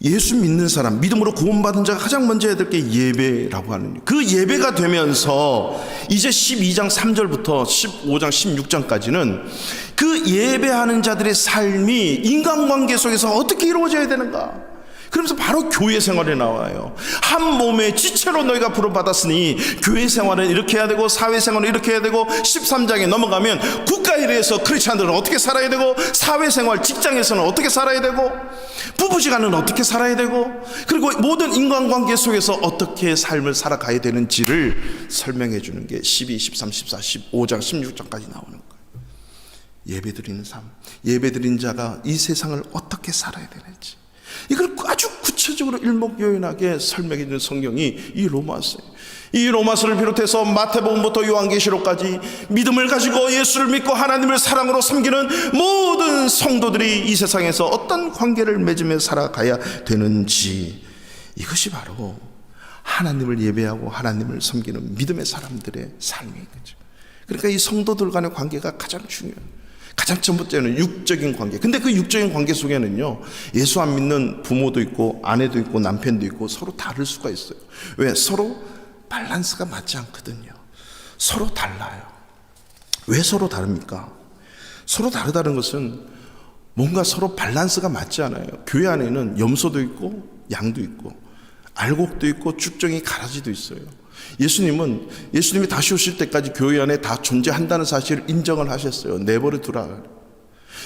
예수 믿는 사람, 믿음으로 구원받은 자가 가장 먼저 해야 될 게 예배라고 하는, 그 예배가 되면서 이제 12장 3절부터 15장 16장까지는 그 예배하는 자들의 삶이 인간관계 속에서 어떻게 이루어져야 되는가, 그러면서 바로 교회 생활에 나와요. 한 몸의 지체로 너희가 부름받았으니 교회 생활은 이렇게 해야 되고 사회생활은 이렇게 해야 되고, 13장에 넘어가면 국가에 대해서 크리스찬들은 어떻게 살아야 되고, 사회생활 직장에서는 어떻게 살아야 되고, 부부지간은 어떻게 살아야 되고, 그리고 모든 인간관계 속에서 어떻게 삶을 살아가야 되는지를 설명해 주는 게 12, 13, 14, 15장, 16장까지 나오는 거예요. 예배드리는 삶, 예배드린 자가 이 세상을 어떻게 살아야 되는지, 이걸 아주 구체적으로 일목요연하게 설명해 주는 성경이 이 로마서예요. 이 로마서를 비롯해서 마태복음부터 요한계시록까지 믿음을 가지고 예수를 믿고 하나님을 사랑으로 섬기는 모든 성도들이 이 세상에서 어떤 관계를 맺으며 살아가야 되는지, 이것이 바로 하나님을 예배하고 하나님을 섬기는 믿음의 사람들의 삶인 거죠. 그러니까 이 성도들 간의 관계가 가장 중요해요. 가장 첫 번째는 육적인 관계. 근데 그 육적인 관계 속에는요, 예수 안 믿는 부모도 있고 아내도 있고 남편도 있고 서로 다를 수가 있어요. 왜? 서로 밸런스가 맞지 않거든요. 서로 달라요. 왜 서로 다릅니까? 서로 다르다는 것은 뭔가 서로 밸런스가 맞지 않아요. 교회 안에는 염소도 있고 양도 있고 알곡도 있고 쭉정이 가라지도 있어요. 예수님이 다시 오실 때까지 교회 안에 다 존재한다는 사실을 인정을 하셨어요. 내버려 두라.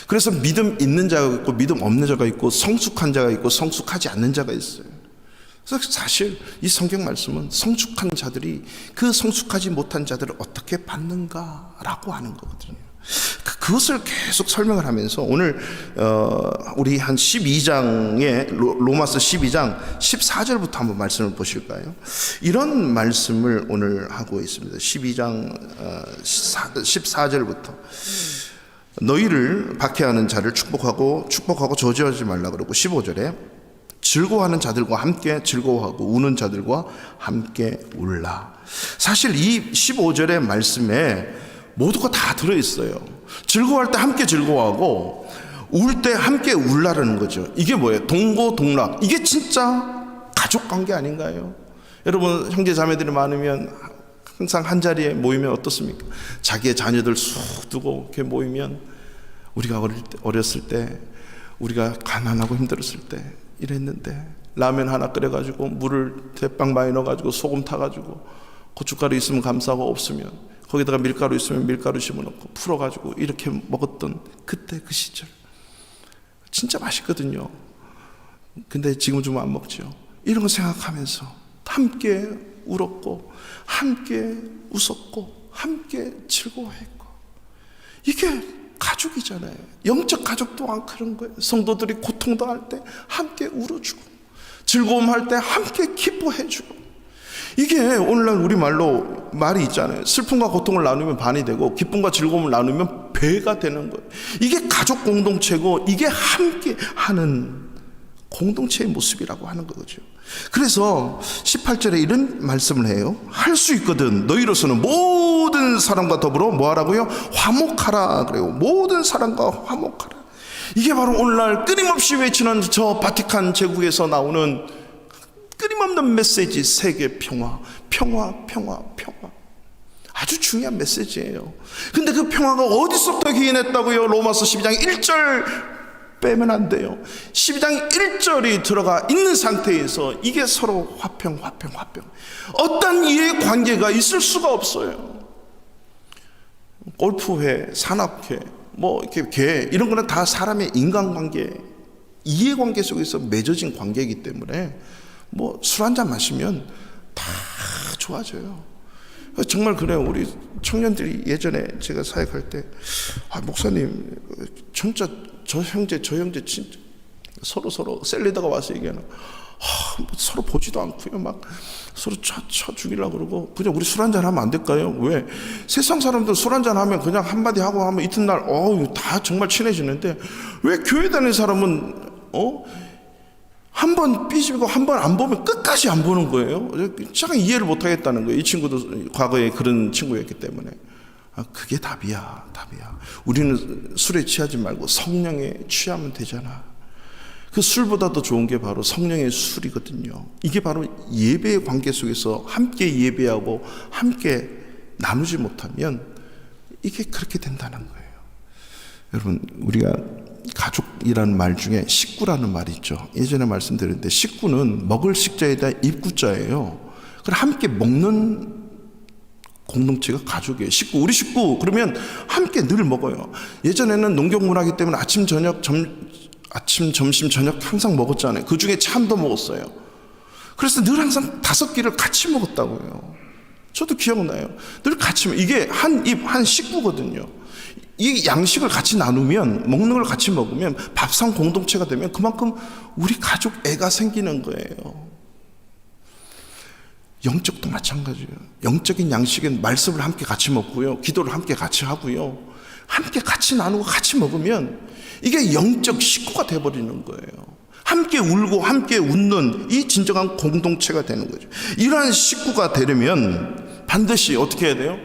그래서 믿음 있는 자가 있고 믿음 없는 자가 있고, 성숙한 자가 있고 성숙하지 않는 자가 있어요. 그래서 사실 이 성경 말씀은 성숙한 자들이 그 성숙하지 못한 자들을 어떻게 받는가라고 하는 거거든요. 그것을 계속 설명을 하면서 오늘 우리 한 12장의 로마서 12장 14절부터 한번 말씀을 보실까요? 이런 말씀을 오늘 하고 있습니다. 12장 14절부터 너희를 박해하는 자를 축복하고 저주하지 말라 그러고, 15절에 즐거워하는 자들과 함께 즐거워하고 우는 자들과 함께 울라. 사실 이 15절의 말씀에 모두가 다 들어있어요. 즐거워할 때 함께 즐거워하고 울 때 함께 울라라는 거죠. 이게 뭐예요? 동고동락. 이게 진짜 가족관계 아닌가요? 여러분, 형제 자매들이 많으면 항상 한 자리에 모이면 어떻습니까? 자기의 자녀들 쑥 두고 이렇게 모이면, 우리가 어렸을 때 우리가 가난하고 힘들었을 때 이랬는데, 라면 하나 끓여가지고 물을 대빵 많이 넣어가지고 소금 타가지고 고춧가루 있으면 감사하고 없으면 거기다가 밀가루 있으면 밀가루 심어놓고 풀어가지고 이렇게 먹었던 그때 그 시절 진짜 맛있거든요. 근데 지금 좀 안 먹죠. 이런 거 생각하면서 함께 울었고 함께 웃었고 함께 즐거워했고, 이게 가족이잖아요. 영적 가족 또한 그런 거예요. 성도들이 고통당할 때 함께 울어주고 즐거움할 때 함께 기뻐해주고, 이게 오늘날 우리말로 말이 있잖아요. 슬픔과 고통을 나누면 반이 되고 기쁨과 즐거움을 나누면 배가 되는 거예요. 이게 가족 공동체고 이게 함께 하는 공동체의 모습이라고 하는 거죠. 그래서 18절에 이런 말씀을 해요. 할 수 있거든 너희로서는 모든 사람과 더불어 뭐하라고요? 화목하라 그래요. 모든 사람과 화목하라. 이게 바로 오늘날 끊임없이 외치는 저 바티칸 제국에서 나오는 끊임없는 메시지, 세계 평화, 평화, 평화, 평화. 아주 중요한 메시지예요. 근데 그 평화가 어디서부터 기인했다고요? 로마서 12장 1절 빼면 안 돼요. 12장 1절이 들어가 있는 상태에서 이게 서로 화평, 화평, 화평. 어떤 이해관계가 있을 수가 없어요. 골프회, 산악회, 뭐 이렇게 개, 이런 거는 다 사람의 인간관계, 이해관계 속에서 맺어진 관계이기 때문에 뭐 술 한잔 마시면 다 좋아져요. 정말 그래요. 우리 청년들이 예전에 제가 사역할 때, 목사님 진짜 저 형제 진짜 서로 셀리다가 와서 얘기하는, 서로 보지도 않고요, 막 서로 쳐 죽이려고 그러고, 그냥 우리 술 한잔 하면 안 될까요? 왜? 세상 사람들 술 한잔 하면 그냥 한마디 하고 하면 이튿날 다 정말 친해지는데, 왜 교회 다니는 사람은 한 번 삐지고 한 번 안 보면 끝까지 안 보는 거예요. 제가 이해를 못 하겠다는 거예요. 이 친구도 과거에 그런 친구였기 때문에. 그게 답이야. 우리는 술에 취하지 말고 성령에 취하면 되잖아. 그 술보다 더 좋은 게 바로 성령의 술이거든요. 이게 바로 예배의 관계 속에서 함께 예배하고 함께 나누지 못하면 이게 그렇게 된다는 거예요. 여러분, 우리가 가족이라는 말 중에 식구라는 말이 있죠. 예전에 말씀드렸는데 식구는 먹을 식자에 대한 입구자예요. 그럼 함께 먹는 공동체가 가족이에요. 식구, 우리 식구 그러면 함께 늘 먹어요. 예전에는 농경문화이기 때문에 아침, 점심, 저녁 항상 먹었잖아요. 그 중에 참도 먹었어요. 그래서 늘 항상 5끼를 같이 먹었다고요. 저도 기억나요. 늘 같이, 이게 한 입, 한 식구거든요. 이 양식을 같이 나누면, 먹는 걸 같이 먹으면, 밥상 공동체가 되면 그만큼 우리 가족 애가 생기는 거예요. 영적도 마찬가지예요. 영적인 양식은 말씀을 함께 같이 먹고요, 기도를 함께 같이 하고요, 함께 같이 나누고 같이 먹으면 이게 영적 식구가 돼버리는 거예요. 함께 울고 함께 웃는 이 진정한 공동체가 되는 거죠. 이러한 식구가 되려면 반드시 어떻게 해야 돼요?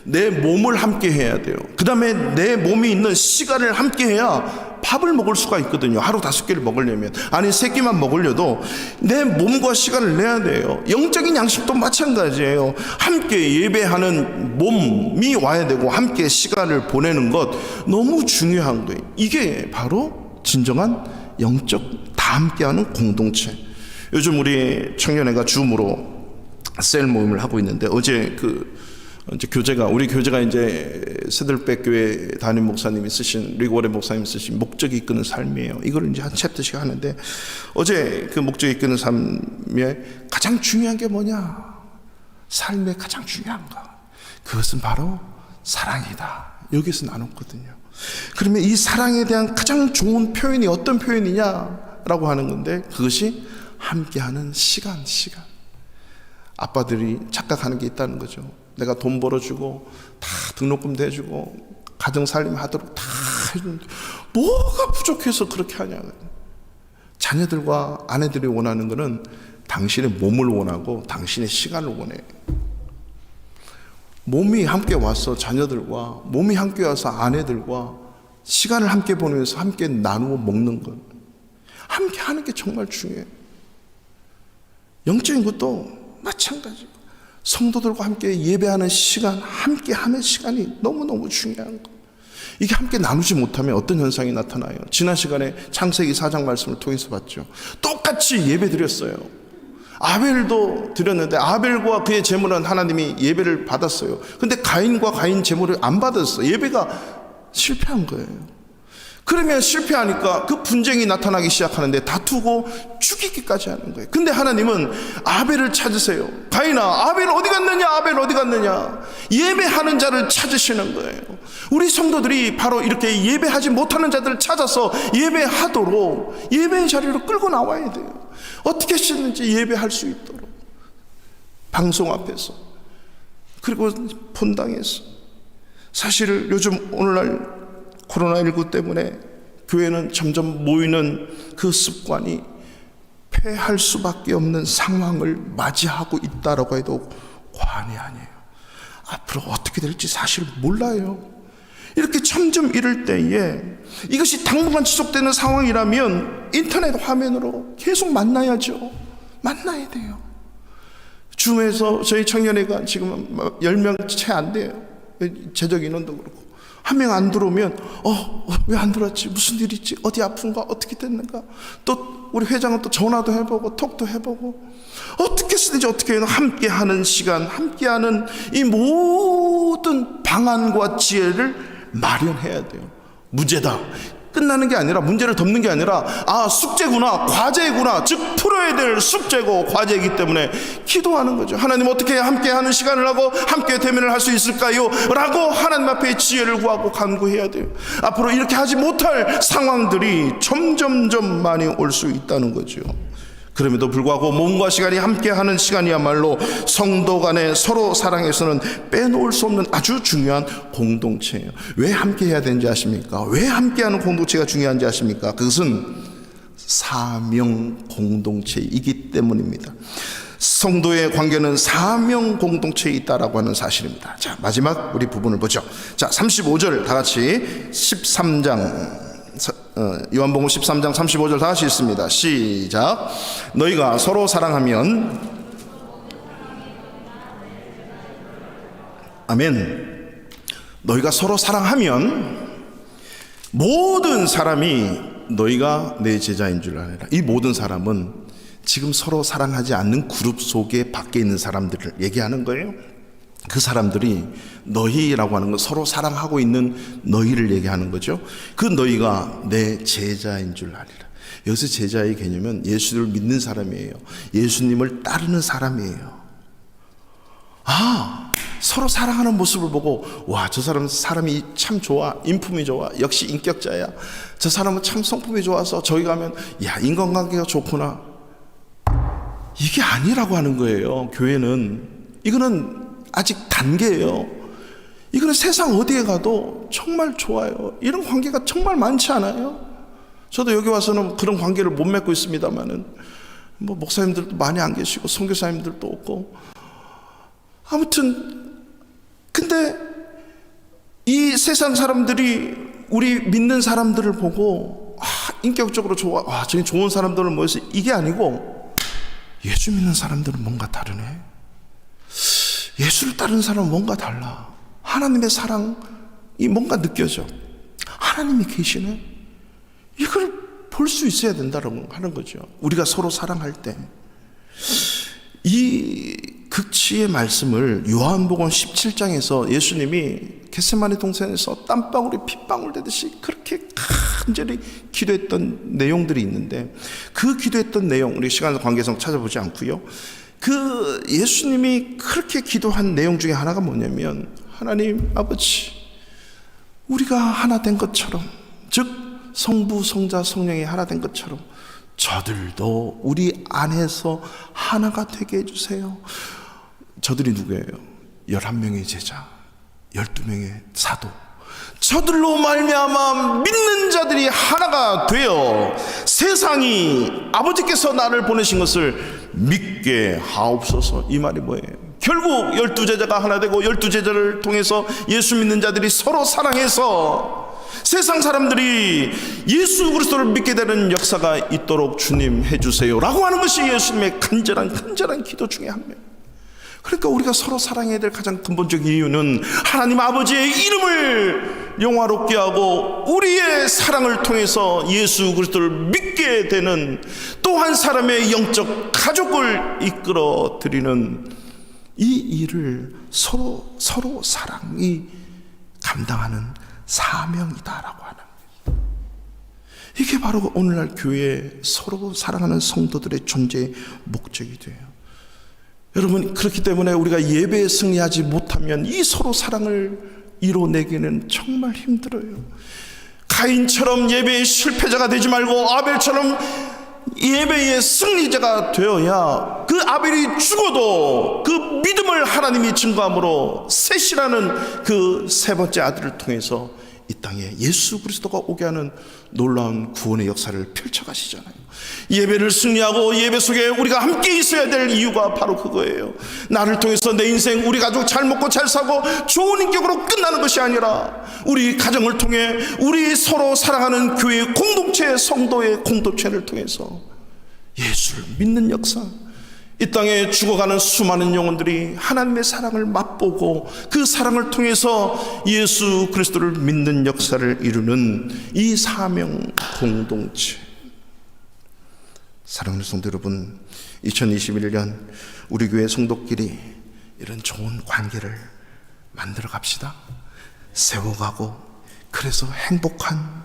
내 몸을 함께 해야 돼요. 그 다음에 내 몸이 있는 시간을 함께 해야 밥을 먹을 수가 있거든요. 하루 5끼를 먹으려면, 아니 3끼만 먹으려도 내 몸과 시간을 내야 돼요. 영적인 양식도 마찬가지예요. 함께 예배하는 몸이 와야 되고 함께 시간을 보내는 것 너무 중요한 거예요. 이게 바로 진정한 영적 다 함께하는 공동체. 요즘 우리 청년회가 줌으로 셀 모임을 하고 있는데, 어제 이제 우리 교제가 이제 세들백 교회 담임 목사님이 쓰신, 리고레 목사님이 쓰신 목적이 이끄는 삶이에요. 이걸 이제 한 챕터씩 하는데, 어제 그 목적이 이끄는 삶에 가장 중요한 게 뭐냐? 삶의 가장 중요한 거. 그것은 바로 사랑이다. 여기서 나눴거든요. 그러면 이 사랑에 대한 가장 좋은 표현이 어떤 표현이냐라고 하는 건데, 그것이 함께하는 시간. 아빠들이 착각하는 게 있다는 거죠. 내가 돈 벌어주고 다 등록금 대주고 가정살림 하도록 다 해주는데 뭐가 부족해서 그렇게 하냐. 자녀들과 아내들이 원하는 것은 당신의 몸을 원하고 당신의 시간을 원해. 몸이 함께 와서 자녀들과, 몸이 함께 와서 아내들과 시간을 함께 보내면서 함께 나누어 먹는 것, 함께 하는 게 정말 중요해요. 영적인 것도 마찬가지고, 성도들과 함께 예배하는 시간, 함께 하는 시간이 너무너무 중요한 거. 이게 함께 나누지 못하면 어떤 현상이 나타나요? 지난 시간에 창세기 4장 말씀을 통해서 봤죠. 똑같이 예배 드렸어요. 아벨도 드렸는데 아벨과 그의 제물은 하나님이 예배를 받았어요. 근데 가인과 가인 제물을 안 받았어요. 예배가 실패한 거예요. 그러면 실패하니까 그 분쟁이 나타나기 시작하는데 다투고 죽이기까지 하는 거예요. 근데 하나님은 아벨을 찾으세요. 가인아, 아벨 어디 갔느냐, 아벨 어디 갔느냐. 예배하는 자를 찾으시는 거예요. 우리 성도들이 바로 이렇게 예배하지 못하는 자들을 찾아서 예배하도록 예배의 자리로 끌고 나와야 돼요. 어떻게 했는지 예배할 수 있도록, 방송 앞에서, 그리고 본당에서. 사실 요즘 오늘날 코로나19 때문에 교회는 점점 모이는 그 습관이 폐할 수밖에 없는 상황을 맞이하고 있다라고 해도 과언이 아니에요. 앞으로 어떻게 될지 사실 몰라요. 이렇게 점점 이럴 때에 이것이 당분간 지속되는 상황이라면 인터넷 화면으로 계속 만나야죠. 만나야 돼요. 줌에서 저희 청년회가 지금 10명 채 안 돼요. 재적 인원도 그렇고. 한 명 안 들어오면 왜 안 들어왔지? 무슨 일 있지? 어디 아픈가? 어떻게 됐는가? 또 우리 회장은 또 전화도 해보고 톡도 해보고, 어떻게 쓰든지 어떻게 해도 함께하는 시간, 함께하는 이 모든 방안과 지혜를 마련해야 돼요. 문제다, 끝나는 게 아니라, 문제를 덮는 게 아니라, 숙제구나, 과제구나, 즉 풀어야 될 숙제고 과제이기 때문에 기도하는 거죠. 하나님, 어떻게 함께하는 시간을 하고 함께 대면을 할 수 있을까요? 라고 하나님 앞에 지혜를 구하고 간구해야 돼요. 앞으로 이렇게 하지 못할 상황들이 점점점 많이 올 수 있다는 거죠. 그럼에도 불구하고 몸과 시간이 함께하는 시간이야말로 성도 간에 서로 사랑해서는 빼놓을 수 없는 아주 중요한 공동체예요. 왜 함께해야 되는지 아십니까? 왜 함께하는 공동체가 중요한지 아십니까? 그것은 사명 공동체이기 때문입니다. 성도의 관계는 사명 공동체에 있다라고 하는 사실입니다. 자, 마지막 우리 부분을 보죠. 자, 35절 다 같이 13장 요한복음 13장 35절 다 같이 읽습니다. 시작. 너희가 서로 사랑하면, 아멘. 너희가 서로 사랑하면 모든 사람이 너희가 내 제자인 줄 아느라. 이 모든 사람은 지금 서로 사랑하지 않는 그룹 속에 밖에 있는 사람들을 얘기하는 거예요. 그 사람들이 너희라고 하는 건 서로 사랑하고 있는 너희를 얘기하는 거죠. 그 너희가 내 제자인 줄 아리라. 여기서 제자의 개념은 예수를 믿는 사람이에요. 예수님을 따르는 사람이에요. 서로 사랑하는 모습을 보고, 와, 저 사람이 참 좋아, 인품이 좋아, 역시 인격자야, 저 사람은 참 성품이 좋아서 저기 가면 야, 인간관계가 좋구나. 이게 아니라고 하는 거예요. 교회는 이거는 아직 단계예요. 이거는 세상 어디에 가도 정말 좋아요. 이런 관계가 정말 많지 않아요? 저도 여기 와서는 그런 관계를 못 맺고 있습니다만은, 목사님들도 많이 안 계시고 선교사님들도 없고, 아무튼 근데 이 세상 사람들이 우리 믿는 사람들을 보고 인격적으로 좋아, 저기 좋은 사람들을 모여서, 이게 아니고 예수 믿는 사람들은 뭔가 다르네. 예수를 따르는 사람은 뭔가 달라. 하나님의 사랑이 뭔가 느껴져. 하나님이 계시네. 이걸 볼 수 있어야 된다고 하는 거죠. 우리가 서로 사랑할 때. 이 극치의 말씀을 요한복음 17장에서 예수님이 겟세마네 동산에서 땀방울이 핏방울 되듯이 그렇게 간절히 기도했던 내용들이 있는데, 그 기도했던 내용, 우리 시간 관계상 찾아보지 않고요, 그 예수님이 그렇게 기도한 내용 중에 하나가 뭐냐면, 하나님 아버지, 우리가 하나 된 것처럼, 즉 성부 성자 성령이 하나 된 것처럼 저들도 우리 안에서 하나가 되게 해주세요. 저들이 누구예요? 11명의 제자, 12명의 사도, 저들로 말미암아 믿는 자들이 하나가 되어 세상이 아버지께서 나를 보내신 것을 믿게 하옵소서. 이 말이 뭐예요? 결국 12제자가 하나 되고 12제자를 통해서 예수 믿는 자들이 서로 사랑해서 세상 사람들이 예수 그리스도를 믿게 되는 역사가 있도록 주님 해주세요 라고 하는 것이 예수님의 간절한 기도 중에 한 명. 그러니까 우리가 서로 사랑해야 될 가장 근본적인 이유는 하나님 아버지의 이름을 영화롭게 하고 우리의 사랑을 통해서 예수 그리스도를 믿게 되는 또 한 사람의 영적 가족을 이끌어 드리는 이 일을 서로 사랑이 감당하는 사명이다라고 하는 거예요. 이게 바로 오늘날 교회에 서로 사랑하는 성도들의 존재의 목적이 돼요. 여러분, 그렇기 때문에 우리가 예배에 승리하지 못하면 이 서로 사랑을 이뤄내기는 정말 힘들어요. 가인처럼 예배의 실패자가 되지 말고 아벨처럼 예배의 승리자가 되어야 그 아벨이 죽어도 그 믿음을 하나님이 증거함으로 셋이라는 그 세 번째 아들을 통해서 이 땅에 예수 그리스도가 오게 하는 놀라운 구원의 역사를 펼쳐가시잖아요. 예배를 승리하고 예배 속에 우리가 함께 있어야 될 이유가 바로 그거예요. 나를 통해서 내 인생, 우리 가족 잘 먹고 잘 사고 좋은 인격으로 끝나는 것이 아니라 우리 가정을 통해 우리 서로 사랑하는 교회 공동체, 성도의 공동체를 통해서 예수를 믿는 역사, 이 땅에 죽어가는 수많은 영혼들이 하나님의 사랑을 맛보고 그 사랑을 통해서 예수 그리스도를 믿는 역사를 이루는 이 사명 공동체. 사랑하는 성도 여러분, 2021년 우리 교회 성도끼리 이런 좋은 관계를 만들어 갑시다. 세워가고, 그래서 행복한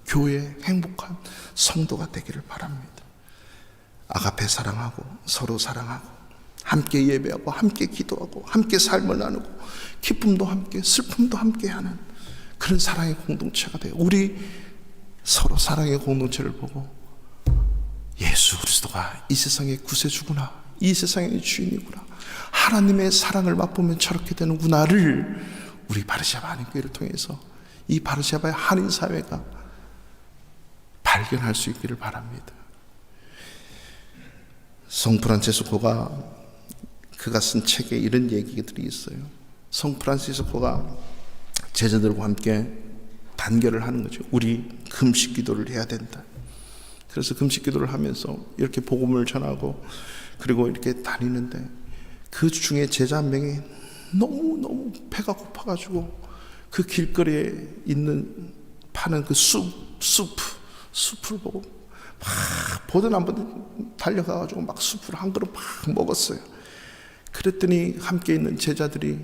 교회, 행복한 성도가 되기를 바랍니다. 아가페 사랑하고, 서로 사랑하고, 함께 예배하고, 함께 기도하고, 함께 삶을 나누고, 기쁨도 함께, 슬픔도 함께 하는 그런 사랑의 공동체가 돼요. 우리 서로 사랑의 공동체를 보고 예수 그리스도가 이 세상의 구세주구나, 이 세상의 주인이구나, 하나님의 사랑을 맛보면 저렇게 되는구나를 우리 바르샤바 한인교회를 통해서 이 바르샤바의 한인사회가 발견할 수 있기를 바랍니다. 성 프란체스코가 그가 쓴 책에 이런 얘기들이 있어요. 성 프란체스코가 제자들과 함께 단결을 하는 거죠. 우리 금식 기도를 해야 된다. 그래서 금식 기도를 하면서 이렇게 복음을 전하고 그리고 이렇게 다니는데 그 중에 제자 한 명이 너무 배가 고파가지고 그 길거리에 있는 파는 그 숲을 보고 막 보든 안 보든 달려가가지고 막 숲을 한 그릇 막 먹었어요. 그랬더니 함께 있는 제자들이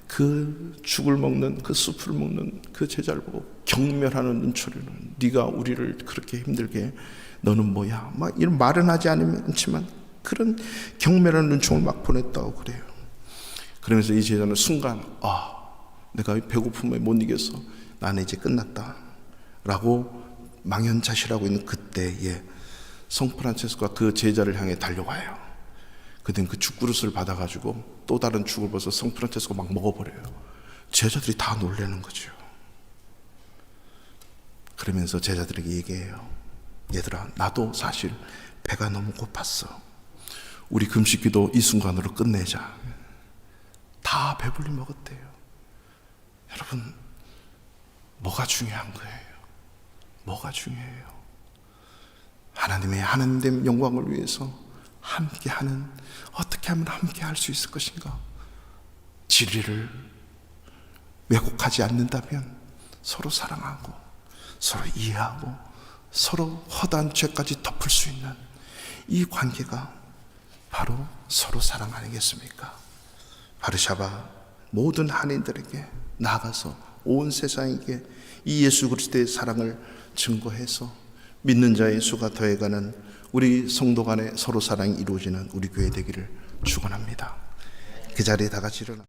그 죽을 먹는, 그 숲을 먹는 그 제자를 보고 경멸하는 눈초리로, 네가 우리를 그렇게 힘들게, 너는 뭐야, 막 이런 말은 하지 않지만 그런 경멸하는 눈총을 막 보냈다고 그래요. 그러면서 이 제자는 순간 내가 배고픔에 못 이겨서 나는 이제 끝났다 라고 망연자실하고 있는 그때에 성 프란체스코가 그 제자를 향해 달려가요. 그땐 그 죽그릇을 받아가지고 또 다른 죽을 벗어 성 프란체스코가 막 먹어버려요. 제자들이 다 놀라는 거죠. 그러면서 제자들에게 얘기해요. 얘들아, 나도 사실 배가 너무 고팠어. 우리 금식기도 이 순간으로 끝내자. 다 배불리 먹었대요. 여러분, 뭐가 중요한 거예요? 뭐가 중요해요? 하나님의 하나님 영광을 위해서 함께하는, 어떻게 하면 함께 할 수 있을 것인가? 진리를 왜곡하지 않는다면 서로 사랑하고 서로 이해하고 서로 허다한 죄까지 덮을 수 있는 이 관계가 바로 서로 사랑 아니겠습니까? 바르샤바 모든 한인들에게 나아가서 온 세상에게 이 예수 그리스도의 사랑을 증거해서 믿는 자의 수가 더해가는 우리 성도 간의 서로 사랑이 이루어지는 우리 교회 되기를 축원합니다. 그 자리에 다 같이 일어나